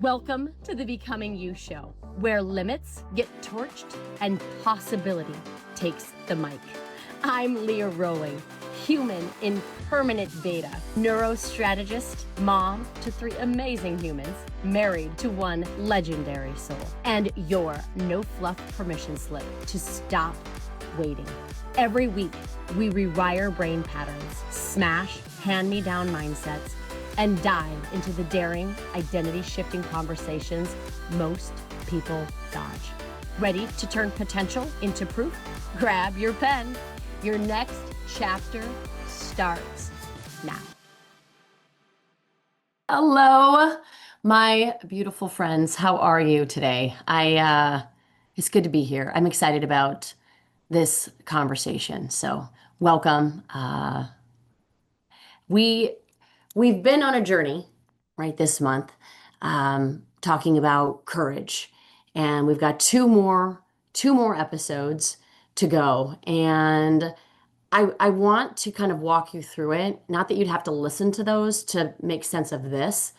Welcome to the Becoming You show, where limits get torched and possibility takes the mic. I'm Leah Rowling, human in permanent beta, neurostrategist, mom to 3 amazing humans, married to 1 legendary soul, and your no fluff permission slip to stop waiting. Every week, we rewire brain patterns, smash hand-me-down mindsets, and dive into the daring, identity-shifting conversations most people dodge. Ready to turn potential into proof? Grab your pen. Your next chapter starts now. Hello, my beautiful friends. How are you today? It's good to be here. I'm excited about this conversation. So welcome. We've been on a journey, right, this month, talking about courage, and we've got two more episodes to go, and I want to kind of walk you through it. Not that you'd have to listen to those to make sense of this,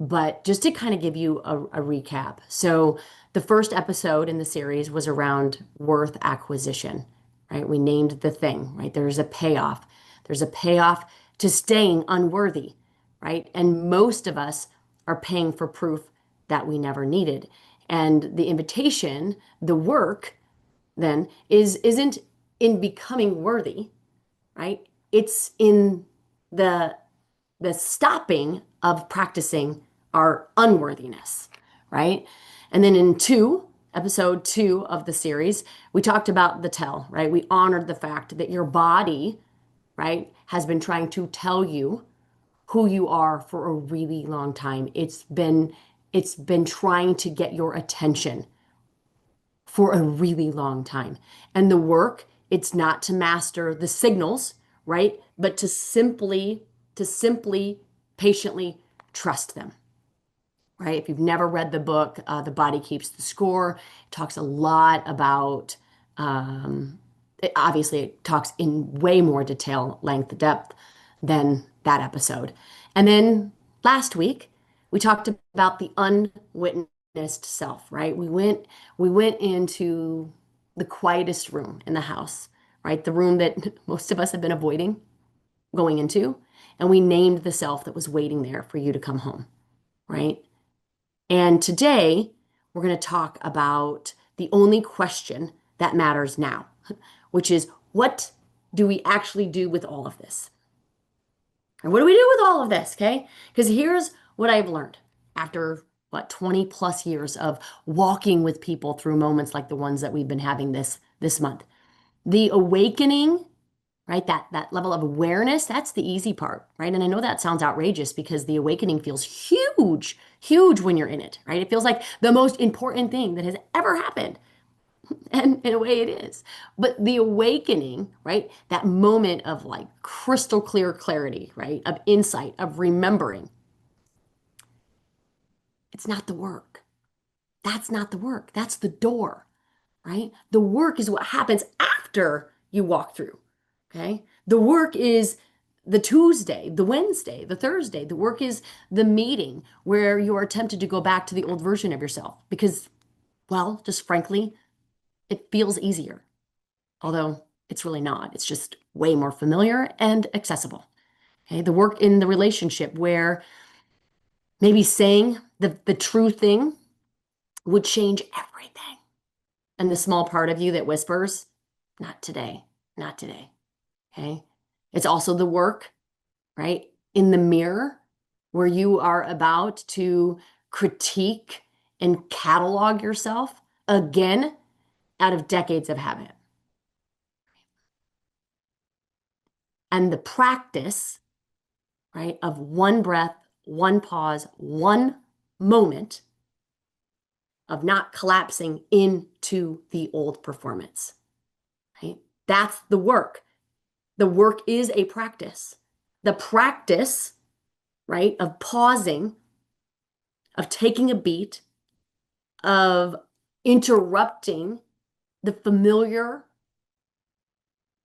but just to kind of give you a recap. So the first episode in the series was around worth acquisition, right? We named the thing, right? There's a payoff. There's a payoff to staying unworthy, right? And most of us are paying for proof that we never needed. And the invitation, the work then isn't in becoming worthy, right? It's in the stopping of practicing our unworthiness, right? And then in episode 2 of the series, we talked about the tell, right? We honored the fact that your body, right, has been trying to tell you who you are for a really long time. It's been trying to get your attention for a really long time. And the work, it's not to master the signals, right? But to simply patiently trust them. Right? If you've never read the book, The Body Keeps the Score, it talks a lot about, obviously it talks in way more detail, length, depth than that episode. And then last week, we talked about the unwitnessed self, right? We went into the quietest room in the house, right? The room that most of us have been avoiding going into, and we named the self that was waiting there for you to come home, right? And today, we're going to talk about the only question that matters now, which is, what do we actually do with all of this? And what do we do with all of this, okay? Because here's what I've learned after, 20 plus years of walking with people through moments like the ones that we've been having this month. The awakening, right? That level of awareness, that's the easy part, right? And I know that sounds outrageous because the awakening feels huge when you're in it, right? It feels like the most important thing that has ever happened. And in a way it is. But the awakening, right? That moment of like crystal clear clarity, right? Of insight, of remembering. It's not the work. That's not the work. That's the door, right? The work is what happens after you walk through. Okay. The work is the Tuesday, the Wednesday, the Thursday. The work is the meeting where you are tempted to go back to the old version of yourself because, well, just frankly, it feels easier. Although it's really not. It's just way more familiar and accessible. Okay. The work in the relationship where maybe saying the true thing would change everything. And the small part of you that whispers, not today, not today. Okay. It's also the work, right, in the mirror where you are about to critique and catalog yourself again out of decades of habit. And the practice, right, of one breath, one pause, one moment of not collapsing into the old performance, right? That's the work. The work is a practice. The practice, right, of pausing, of taking a beat, of interrupting the familiar,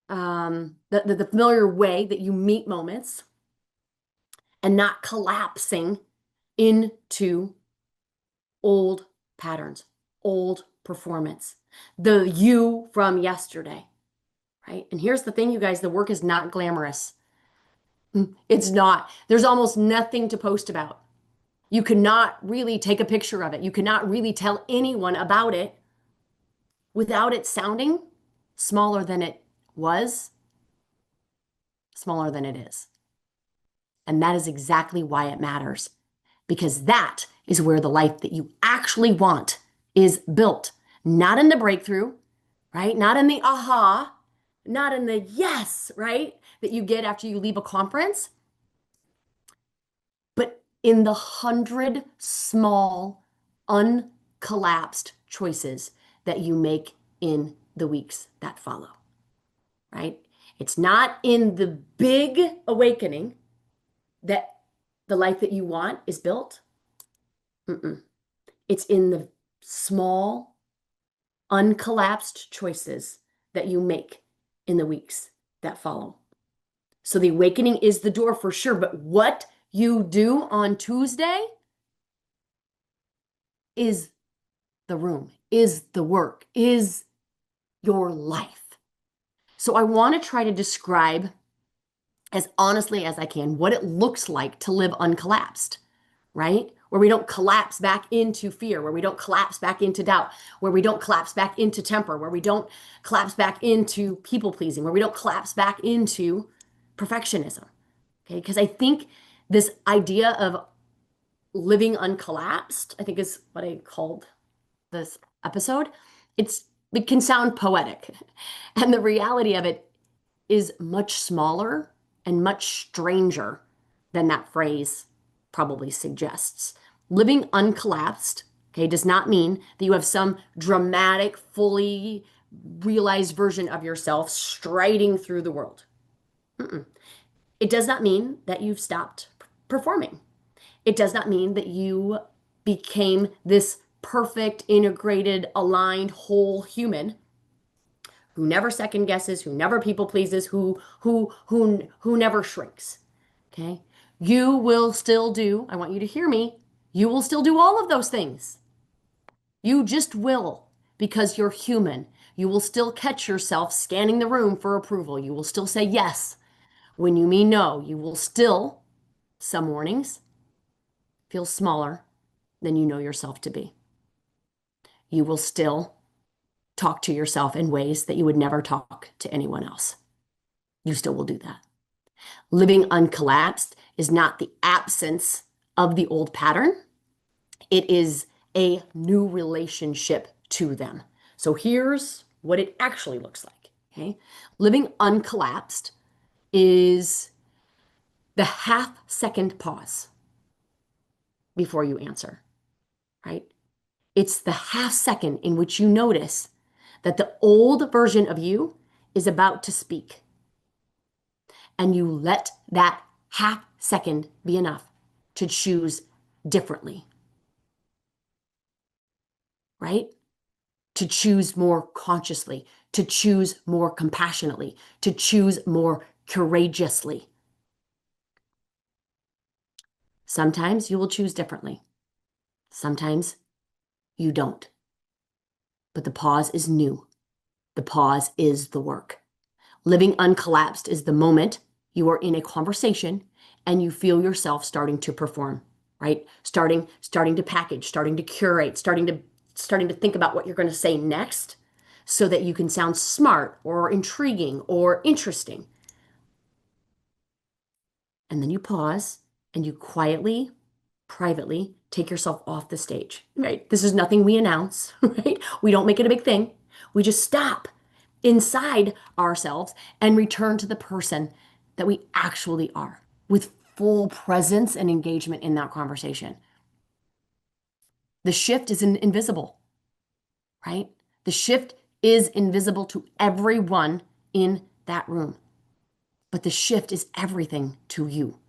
the familiar way that you meet moments and not collapsing into old patterns, old performance, the you from yesterday, right? And here's the thing, you guys, the work is not glamorous. It's not. There's almost nothing to post about. You cannot really take a picture of it. You cannot really tell anyone about it without it sounding smaller than it was, smaller than it is. And that is exactly why it matters, because that is where the life that you actually want is built. Not in the breakthrough, right? Not in the aha, not in the yes, right? That you get after you leave a conference, but in the 100 small, uncollapsed choices that you make in the weeks that follow, right? It's not in the big awakening that the life that you want is built. Mm-mm. It's in the small, uncollapsed choices that you make in the weeks that follow. So the awakening is the door for sure, but what you do on Tuesday is the room, is the work, is your life. So I want to try to describe as honestly as I can what it looks like to live uncollapsed, right? Where we don't collapse back into fear, where we don't collapse back into doubt, where we don't collapse back into temper, where we don't collapse back into people pleasing, where we don't collapse back into perfectionism. Okay, because I think this idea of living uncollapsed, I think is what I called this episode. It can sound poetic. And the reality of it is much smaller and much stranger than that phrase probably suggests. Living uncollapsed, okay, does not mean that you have some dramatic, fully realized version of yourself striding through the world. Mm-mm. It does not mean that you've stopped performing. It does not mean that you became this perfect, integrated, aligned, whole human who never second guesses, who never people pleases, who never shrinks. Okay? You will still do, I want you to hear me, you will still do all of those things. You just will, because you're human. You will still catch yourself scanning the room for approval. You will still say yes when you mean no. You will still, some mornings, feel smaller than you know yourself to be. You will still talk to yourself in ways that you would never talk to anyone else. You still will do that. Living uncollapsed is not the absence of the old pattern. It is a new relationship to them. So here's what it actually looks like. Okay. Living uncollapsed is the half-second pause before you answer, right? It's the half second in which you notice that the old version of you is about to speak. And you let that half second be enough to choose differently, right? To choose more consciously, to choose more compassionately, to choose more courageously. Sometimes you will choose differently. Sometimes you don't. But the pause is new. The pause is the work. Living uncollapsed is the moment you are in a conversation and you feel yourself starting to perform, right? Starting to package, starting to curate, starting to think about what you're going to say next so that you can sound smart or intriguing or interesting. And then you pause and you quietly, privately take yourself off the stage, right? This is nothing we announce, right? We don't make it a big thing. We just stop inside ourselves and return to the person that we actually are with full presence and engagement in that conversation. The shift is invisible, right? The shift is invisible to everyone in that room, but the shift is everything to you.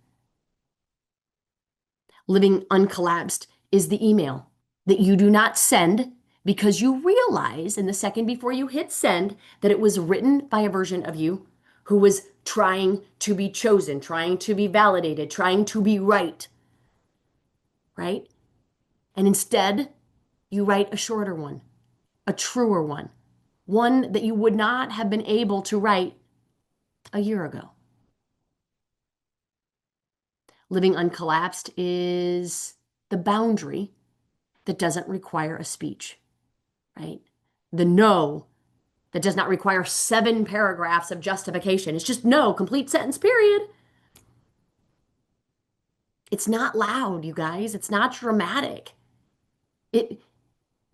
Living uncollapsed is the email that you do not send because you realize in the second before you hit send that it was written by a version of you who was trying to be chosen, trying to be validated, trying to be right, right? And instead You write a shorter one, a truer one that you would not have been able to write a year ago. Living uncollapsed is the boundary that doesn't require a speech, right? The no that does not require 7 paragraphs of justification. It's just no, complete sentence, period. It's not loud, you guys. It's not dramatic. It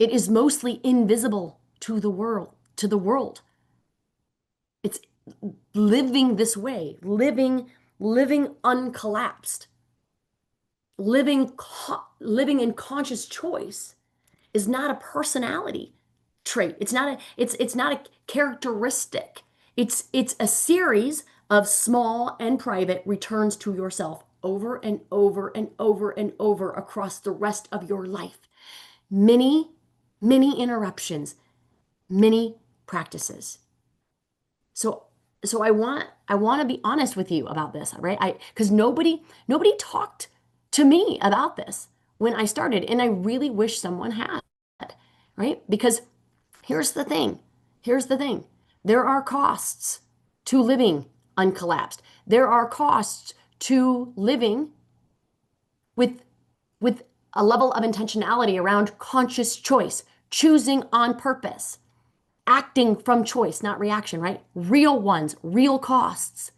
it is mostly invisible to the world. It's living this way, living uncollapsed, living in conscious choice is not a personality trait. It's not a characteristic. It's a series of small and private returns to yourself over and over and over and over across the rest of your life. Many, many interruptions, many practices. So I want to be honest with you about this, right? I because nobody talked to me about this when I started, and I really wish someone had, right? Because here's the thing. Here's the thing. There are costs to living uncollapsed. There are costs to living with with a level of intentionality around conscious choice, choosing on purpose, acting from choice, not reaction, right? Real ones, real costs.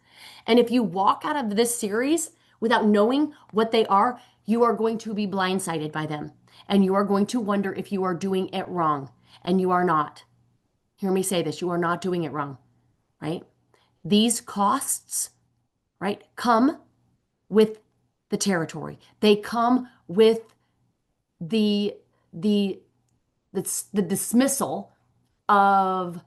And if you walk out of this series without knowing what they are, you are going to be blindsided by them. And you are going to wonder if you are doing it wrong. And you are not. Hear me say this, you are not doing it wrong, right? These costs, right, come with the territory. They come with the the the dismissal of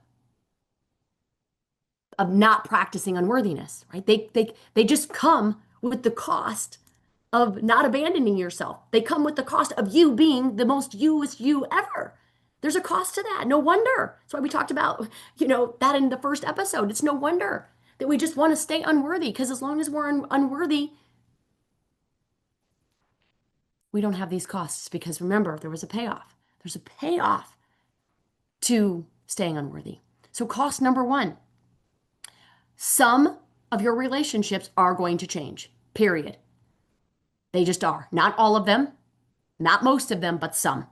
not practicing unworthiness, right? They just come with the cost of not abandoning yourself. They come with the cost of you being the most you ever. There's a cost to that. No wonder. That's why we talked about, that in the first episode. It's no wonder that we just want to stay unworthy because as long as we're unworthy, we don't have these costs because remember, there was a payoff. There's a payoff to staying unworthy. So cost number one, some of your relationships are going to change, period. They just are. Not all of them, not most of them, but some.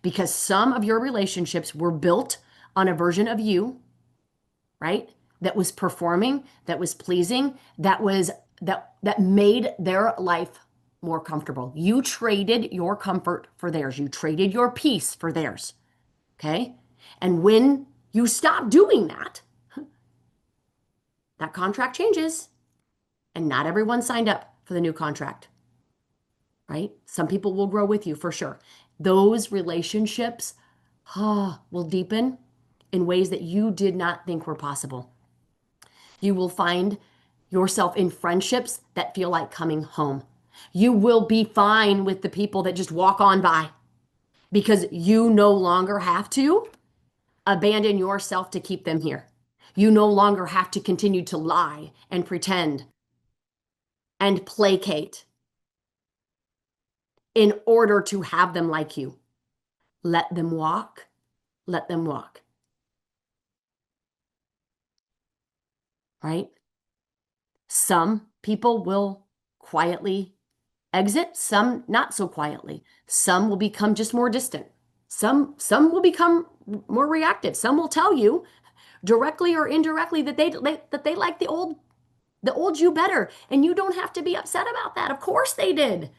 Because some of your relationships were built on a version of you, right? That was performing, that was pleasing, that made their life more comfortable. You traded your comfort for theirs. You traded your peace for theirs. Okay? And when you stop doing that, that contract changes. And not everyone signed up for the new contract, right? Some people will grow with you for sure. Those relationships will deepen in ways that you did not think were possible. You will find yourself in friendships that feel like coming home. You will be fine with the people that just walk on by because you no longer have to abandon yourself to keep them here. You no longer have to continue to lie and pretend and placate in order to have them like you. Let them walk. Let them walk. Right? Some people will quietly exit, some not so quietly. Some will become just more distant. Some will become more reactive. Some will tell you directly or indirectly that they like the old you better, and you don't have to be upset about that. Of course they did.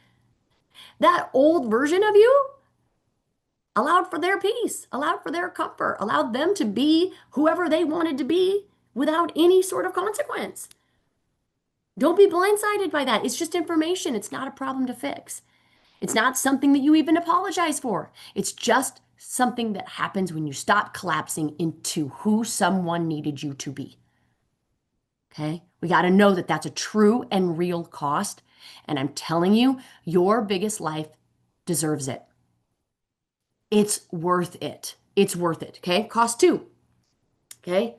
That old version of you allowed for their peace, allowed for their comfort, allowed them to be whoever they wanted to be without any sort of consequence. Don't be blindsided by that. It's just information. It's not a problem to fix. It's not something that you even apologize for. It's just something that happens when you stop collapsing into who someone needed you to be. Okay? We got to know that that's a true and real cost. And I'm telling you, your biggest life deserves it. It's worth it. It's worth it. Okay? Cost two. Okay?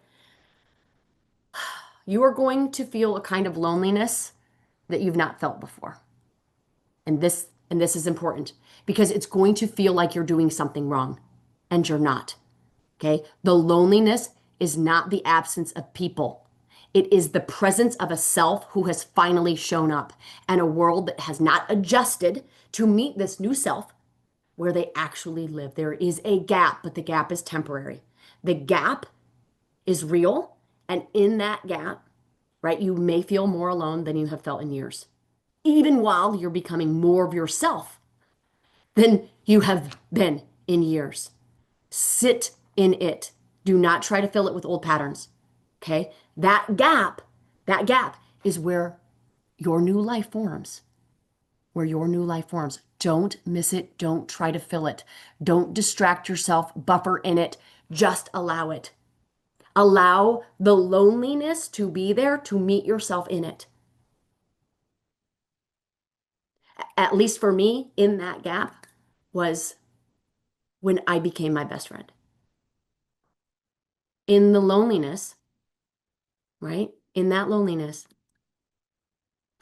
You are going to feel a kind of loneliness that you've not felt before. And And this is important because it's going to feel like you're doing something wrong and you're not. Okay. The loneliness is not the absence of people. It is the presence of a self who has finally shown up and a world that has not adjusted to meet this new self where they actually live. There is a gap, but the gap is temporary. The gap is real. And in that gap, right, you may feel more alone than you have felt in years, even while you're becoming more of yourself than you have been in years. Sit in it. Do not try to fill it with old patterns. Okay? That gap is where your new life forms. Where your new life forms. Don't miss it. Don't try to fill it. Don't distract yourself. Buffer in it. Just allow it. Allow the loneliness to be there to meet yourself in it. At least for me, in that gap was when I became my best friend. In the loneliness, right? In that loneliness,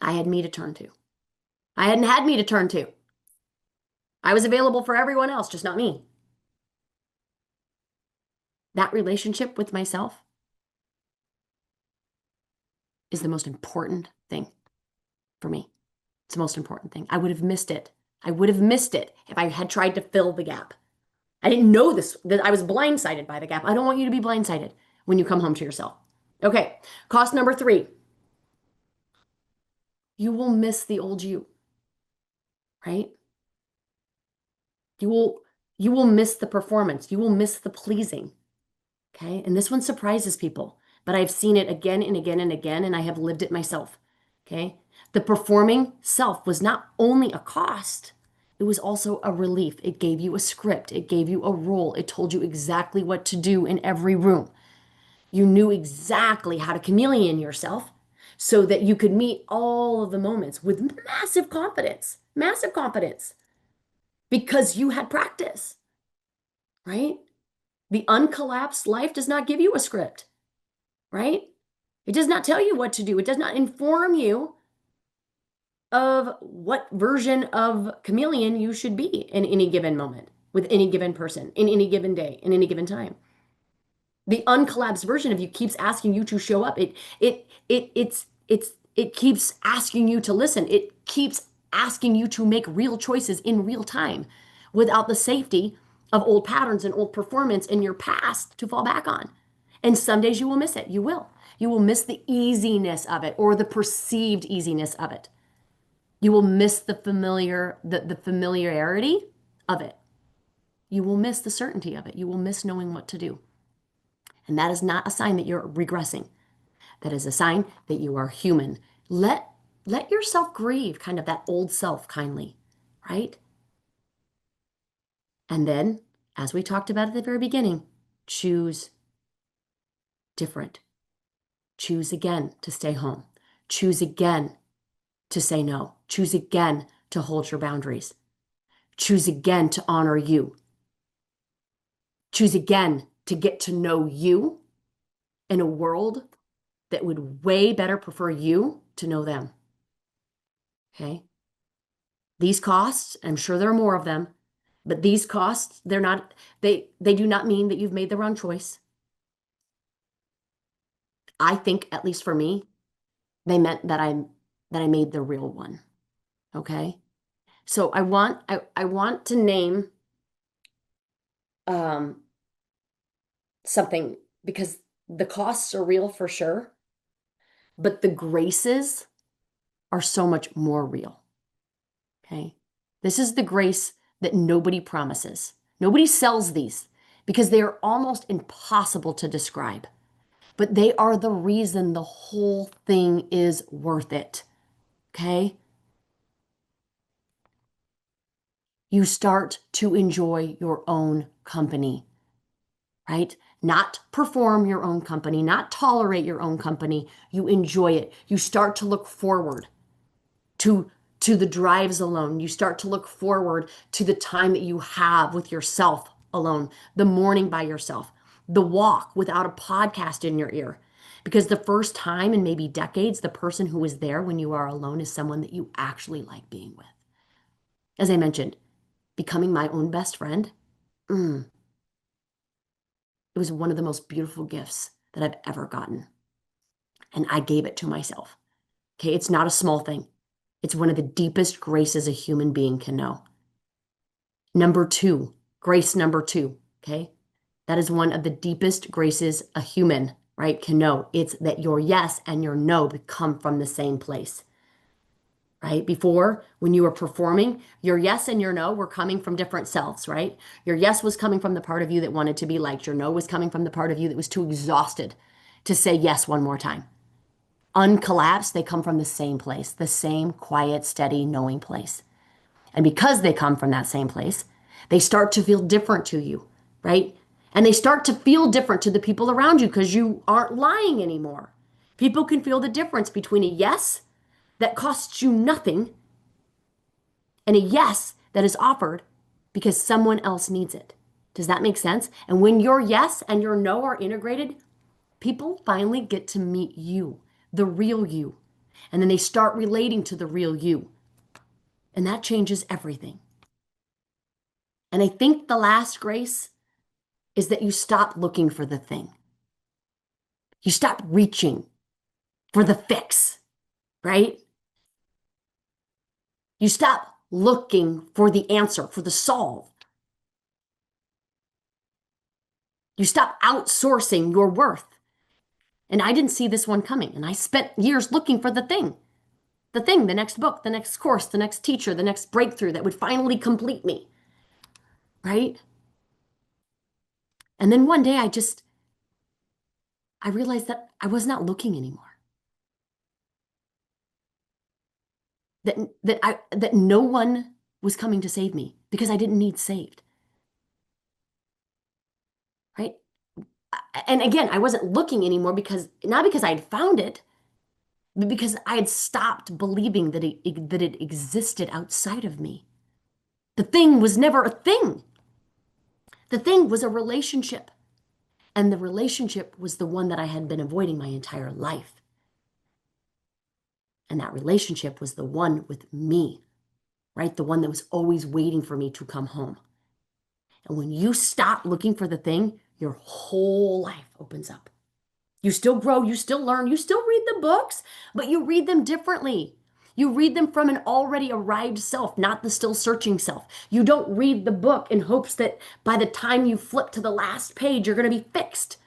I had me to turn to. I hadn't had me to turn to. I was available for everyone else, just not me. That relationship with myself is the most important thing for me. It's the most important thing. I would have missed it. I would have missed it if I had tried to fill the gap. I didn't know this, that I was blindsided by the gap. I don't want you to be blindsided when you come home to yourself. Okay, cost number 3. You will miss the old you, right? You will you will miss the performance. You will miss the pleasing. Okay? And this one surprises people, but I've seen it again and again and again and I have lived it myself. Okay? The performing self was not only a cost, it was also a relief. It gave you a script, it gave you a role, it told you exactly what to do in every room. You knew exactly how to chameleon yourself so that you could meet all of the moments with massive confidence, because you had practice, right? The uncollapsed life does not give you a script, right? It does not tell you what to do. It does not inform you of what version of chameleon you should be in any given moment, with any given person, in any given day, in any given time. The uncollapsed version of you keeps asking you to show up. It keeps asking you to listen. It keeps asking you to make real choices in real time without the safety of old patterns and old performance in your past to fall back on. And some days you will miss it. You will. You will miss the easiness of it or the perceived easiness of it. You will miss the familiarity of it. You will miss the certainty of it. You will miss knowing what to do. And that is not a sign that you're regressing. That is a sign that you are human. Let yourself grieve kind of that old self kindly, right? And then, as we talked about at the very beginning, choose different. Choose again to stay home. Choose again to say no. Choose again to hold your boundaries. Choose again to honor you. Choose again to get to know you in a world that would way better prefer you to know them. Okay? These costs, I'm sure there are more of them, but these costs, they do not mean that you've made the wrong choice. I think, at least for me, they meant that I made the real one. Okay? So I want to name um something, because the costs are real for sure, but the graces are so much more real. Okay? This is the grace that nobody promises. Nobody sells these because they are almost impossible to describe. But they are the reason the whole thing is worth it. Okay? You start to enjoy your own company, right? Not perform your own company, not tolerate your own company. You enjoy it. You start to look forward to the drives alone. You start to look forward to the time that you have with yourself alone, the morning by yourself, the walk without a podcast in your ear. Because the first time in maybe decades, the person who is there when you are alone is someone that you actually like being with. As I mentioned, becoming my own best friend, mm, it was one of the most beautiful gifts that I've ever gotten. And I gave it to myself. Okay, it's not a small thing. It's one of the deepest graces a human being can know. Number two, grace number two, okay? That is one of the deepest graces a human, right, can know. It's that your yes and your no come from the same place, right? Before, when you were performing, your yes and your no were coming from different selves, right? Your yes was coming from the part of you that wanted to be liked. Your no was coming from the part of you that was too exhausted to say yes one more time. Uncollapsed, they come from the same place, the same quiet, steady, knowing place. And because they come from that same place, they start to feel different to you, right? And they start to feel different to the people around you because you aren't lying anymore. People can feel the difference between a yes that costs you nothing and a yes that is offered because someone else needs it. Does that make sense? And when your yes and your no are integrated, people finally get to meet you, the real you. And then they start relating to the real you. And that changes everything. And I think the last grace is that you stop looking for the thing. You stop reaching for the fix, right? You stop looking for the answer, for the solve. You stop outsourcing your worth. And I didn't see this one coming. And I spent years looking for the thing, the next book, the next course, the next teacher, the next breakthrough that would finally complete me, right? And then one day I realized that I was not looking anymore. That no one was coming to save me because I didn't need saved, right? And again, I wasn't looking anymore because not because I had found it, but because I had stopped believing that it existed outside of me. The thing was never a thing. The thing was a relationship. And the relationship was the one that I had been avoiding my entire life. And that relationship was the one with me, right? The one that was always waiting for me to come home. And when you stop looking for the thing, your whole life opens up. You still grow, you still learn, you still read the books, but you read them differently. You read them from an already arrived self, not the still searching self. You don't read the book in hopes that by the time you flip to the last page, you're going to be fixed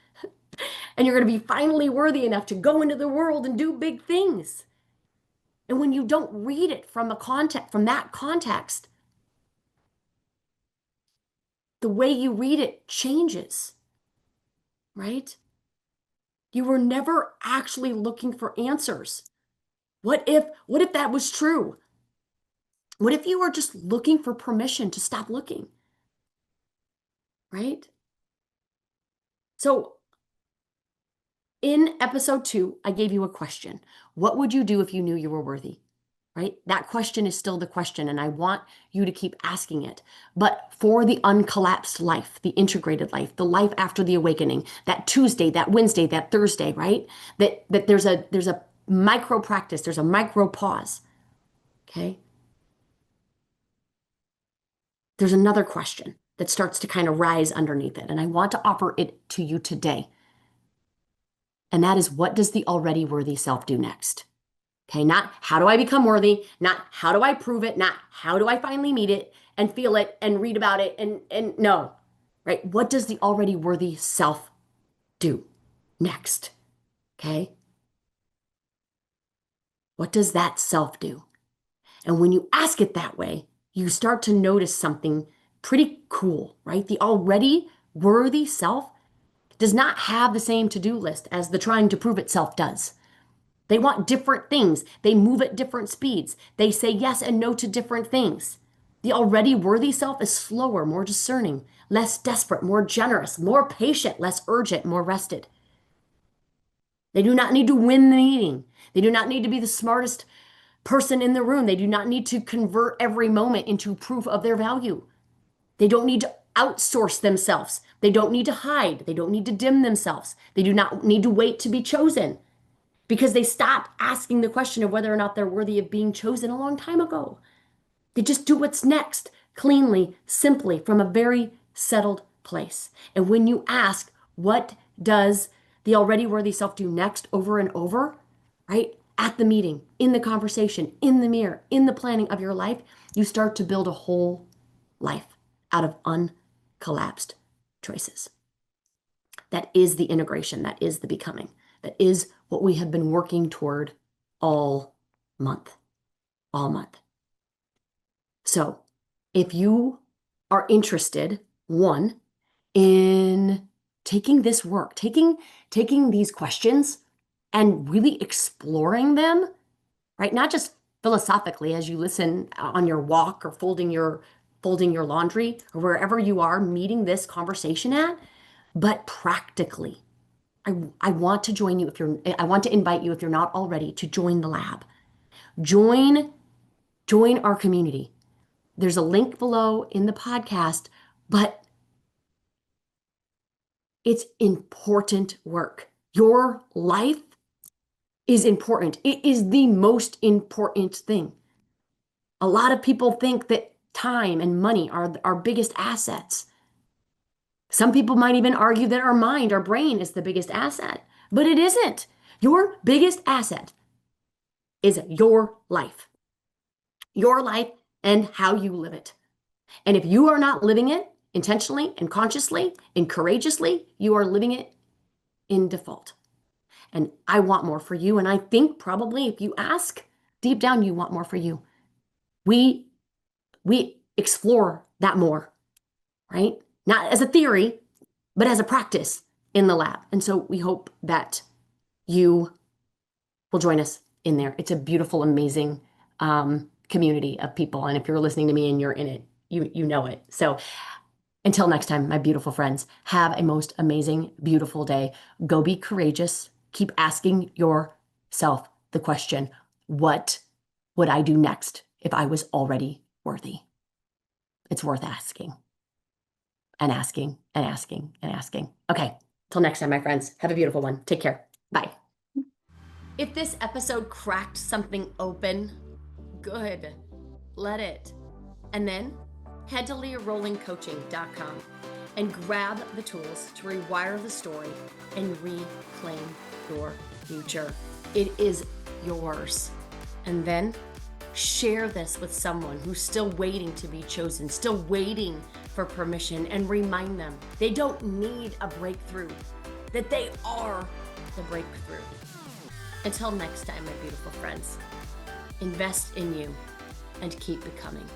and you're going to be finally worthy enough to go into the world and do big things. And when you don't read it from from that context, the way you read it changes, right? You were never actually looking for answers. What if that was true? What if you were just looking for permission to stop looking, right? So in episode 2, I gave you a question. What would you do if you knew you were worthy? Right? That question is still the question, and I want you to keep asking it. But for the uncollapsed life, the integrated life, the life after the awakening, that Tuesday, that Wednesday, that Thursday, right? That there's a micro practice, there's a micro pause. Okay? There's another question that starts to kind of rise underneath it, and I want to offer it to you today. And that is, what does the already worthy self do next? Okay, not how do I become worthy, not how do I prove it, not how do I finally meet it and feel it and read about it and no. Right? What does the already worthy self do next? Okay? What does that self do? And when you ask it that way, you start to notice something pretty cool, right? The already worthy self does not have the same to-do list as the trying to prove itself does. They want different things. They move at different speeds. They say yes and no to different things. The already worthy self is slower, more discerning, less desperate, more generous, more patient, less urgent, more rested. They do not need to win the meeting. They do not need to be the smartest person in the room. They do not need to convert every moment into proof of their value. They don't need to outsource themselves. They don't need to hide. They don't need to dim themselves. They do not need to wait to be chosen, because they stopped asking the question of whether or not they're worthy of being chosen a long time ago. They just do what's next cleanly, simply, from a very settled place. And when you ask, what does the already worthy self do next over and over, right? At the meeting, in the conversation, in the mirror, in the planning of your life, you start to build a whole life out of uncollapsed choices. That is the integration. That is the becoming. That is what we have been working toward all month. All month. So if you are interested, one, in taking this work, taking these questions and really exploring them, right? Not just philosophically as you listen on your walk or folding your laundry or wherever you are meeting this conversation at, but practically. I want to join you I want to invite you if you're not already to join the lab. Join our community. There's a link below in the podcast, but it's important work. Your life is important. It is the most important thing. A lot of people think that time and money are our biggest assets. Some people might even argue that our mind, our brain is the biggest asset, but it isn't. Your biggest asset is your life and how you live it. And if you are not living it intentionally and consciously and courageously, you are living it in default. And I want more for you. And I think probably if you ask deep down, you want more for you. We explore that more, right? Not as a theory, but as a practice in the lab. And so we hope that you will join us in there. It's a beautiful, amazing community of people. And if you're listening to me and you're in it, you know it. So until next time, my beautiful friends, have a most amazing, beautiful day. Go be courageous. Keep asking yourself the question, what would I do next if I was already worthy? It's worth asking and asking and asking and asking. Okay, till next time, my friends, have a beautiful one. Take care. Bye. If this episode cracked something open, good. Let it. And then head to leahrollingcoaching.com and grab the tools to rewire the story and reclaim your future. It is yours. And then share this with someone who's still waiting to be chosen, still waiting for permission, and remind them they don't need a breakthrough, that they are the breakthrough. Until next time, my beautiful friends, invest in you and keep becoming.